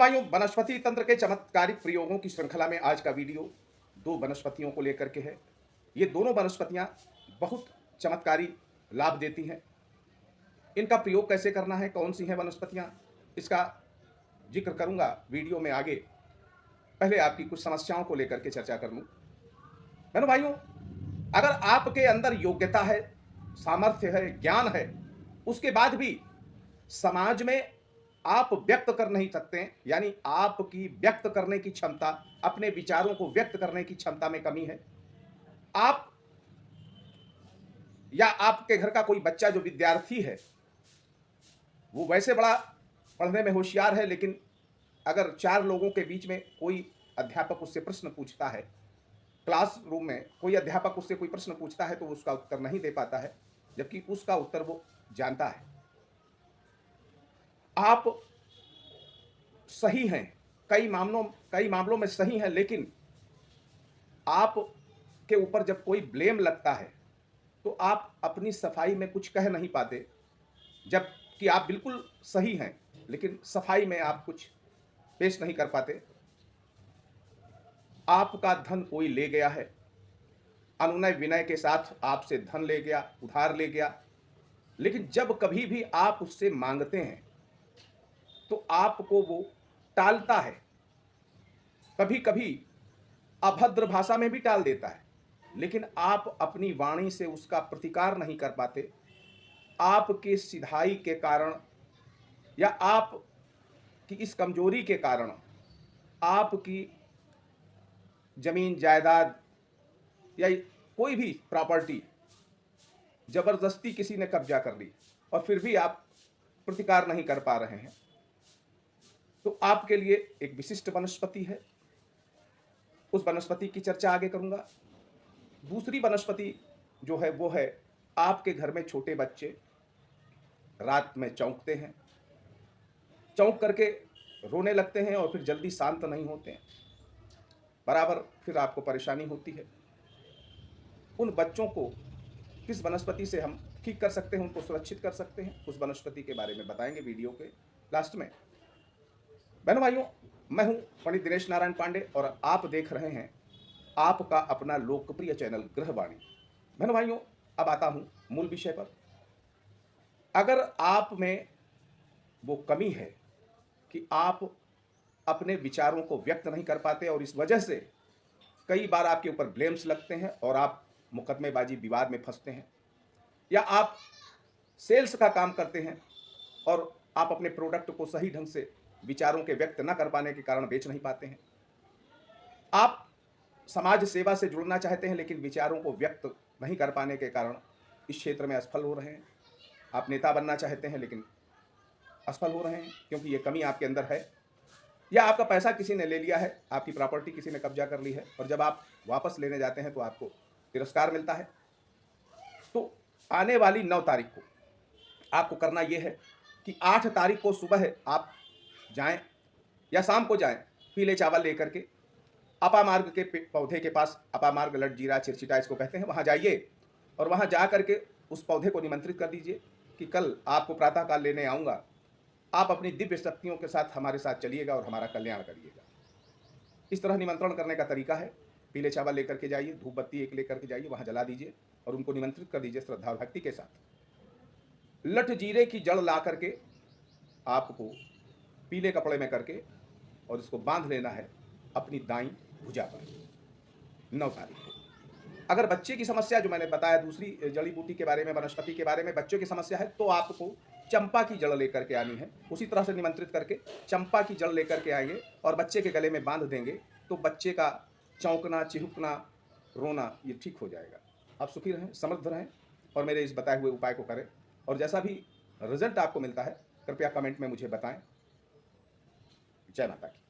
भाइयों, वनस्पति तंत्र के चमत्कारिक प्रयोगों की श्रृंखला में आज का वीडियो दो वनस्पतियों को लेकर के है। ये दोनों वनस्पतियां बहुत चमत्कारी लाभ देती हैं। इनका प्रयोग कैसे करना है, कौन सी हैं वनस्पतियां, इसका जिक्र करूंगा वीडियो में आगे। पहले आपकी कुछ समस्याओं को लेकर के चर्चा कर लूं। बहनों भाइयों, अगर आपके अंदर योग्यता है, सामर्थ्य है, ज्ञान है, उसके बाद भी समाज में आप व्यक्त कर नहीं सकते हैं, यानी आपकी व्यक्त करने की क्षमता, अपने विचारों को व्यक्त करने की क्षमता में कमी है। आप या आपके घर का कोई बच्चा जो विद्यार्थी है, वो वैसे बड़ा पढ़ने में होशियार है, लेकिन अगर चार लोगों के बीच में कोई अध्यापक उससे प्रश्न पूछता है, क्लासरूम में कोई अध्यापक उससे कोई प्रश्न पूछता है तो उसका उत्तर नहीं दे पाता है, जबकि उसका उत्तर वो जानता है। आप सही हैं, कई मामलों में सही हैं, लेकिन आप के ऊपर जब कोई ब्लेम लगता है तो आप अपनी सफाई में कुछ कह नहीं पाते, जबकि आप बिल्कुल सही हैं, लेकिन सफाई में आप कुछ पेश नहीं कर पाते। आपका धन कोई ले गया है, अनुनय विनय के साथ आपसे धन ले गया, उधार ले गया, लेकिन जब कभी भी आप उससे मांगते हैं तो आपको वो टालता है। कभी कभी अभद्र भाषा में भी टाल देता है, लेकिन आप अपनी वाणी से उसका प्रतिकार नहीं कर पाते। आपके सिधाई के कारण या आपकी इस कमजोरी के कारण आपकी जमीन जायदाद या कोई भी प्रॉपर्टी जबरदस्ती किसी ने कब्जा कर ली और फिर भी आप प्रतिकार नहीं कर पा रहे हैं, तो आपके लिए एक विशिष्ट वनस्पति है। उस वनस्पति की चर्चा आगे करूंगा। दूसरी वनस्पति जो है वो है, आपके घर में छोटे बच्चे रात में चौंकते हैं, चौंक करके रोने लगते हैं और फिर जल्दी शांत नहीं होते हैं, बराबर फिर आपको परेशानी होती है। उन बच्चों को किस वनस्पति से हम ठीक कर सकते हैं, उनको सुरक्षित कर सकते हैं, उस वनस्पति के बारे में बताएंगे वीडियो के लास्ट में। बहनों भाइयों, मैं हूं पंडित दिनेश नारायण पांडे और आप देख रहे हैं आपका अपना लोकप्रिय चैनल गृहवाणी। बहनों भाइयों, अब आता हूं मूल विषय पर। अगर आप में वो कमी है कि आप अपने विचारों को व्यक्त नहीं कर पाते और इस वजह से कई बार आपके ऊपर ब्लेम्स लगते हैं और आप मुकदमेबाजी विवाद में फंसते हैं, या आप सेल्स का काम करते हैं और आप अपने प्रोडक्ट को सही ढंग से विचारों के व्यक्त न कर पाने के कारण बेच नहीं पाते हैं, आप समाज सेवा से जुड़ना चाहते हैं लेकिन विचारों को व्यक्त नहीं कर पाने के कारण इस क्षेत्र में असफल हो रहे हैं, आप नेता बनना चाहते हैं लेकिन असफल हो रहे हैं क्योंकि ये कमी आपके अंदर है, या आपका पैसा किसी ने ले लिया है, आपकी प्रॉपर्टी किसी ने कब्जा कर ली है और जब आप वापस लेने जाते हैं तो आपको तिरस्कार मिलता है। तो आने वाली 9 तारीख को आपको करना यह है कि 8 तारीख को सुबह आप जाएं या शाम को जाएं, पीले चावल लेकर के अपामार्ग के पौधे के पास, अपामार्ग लटजीरा चिरचिटा इसको कहते हैं, वहां जाइए और वहां जा करके उस पौधे को निमंत्रित कर दीजिए कि कल आपको प्रातःकाल लेने आऊँगा, आप अपनी दिव्य शक्तियों के साथ हमारे साथ चलिएगा और हमारा कल्याण करिएगा। इस तरह निमंत्रण करने का तरीका है, पीले चावल लेकर के जाइए, धूप बत्ती एक लेकर के जाइए, वहाँ जला दीजिए और उनको निमंत्रित कर दीजिए श्रद्धा भक्ति के साथ। लठ जीरे की जड़ ला करके आपको पीले कपड़े में करके और इसको बांध लेना है अपनी दाईं भुजा पर 9 तारीख को। अगर बच्चे की समस्या, जो मैंने बताया दूसरी जड़ी बूटी के बारे में, वनस्पति के बारे में, बच्चों की समस्या है तो आपको चंपा की जड़ लेकर के आनी है। उसी तरह से निमंत्रित करके चंपा की जड़ लेकर के आएंगे और बच्चे के गले में बांध देंगे तो बच्चे का चौंकना, चिहुकना, रोना ये ठीक हो जाएगा। आप सुखी रहें, समृद्ध रहें और मेरे इस बताए हुए उपाय को करें और जैसा भी रिजल्ट आपको मिलता है कृपया कमेंट में मुझे बताएं। जय माता की।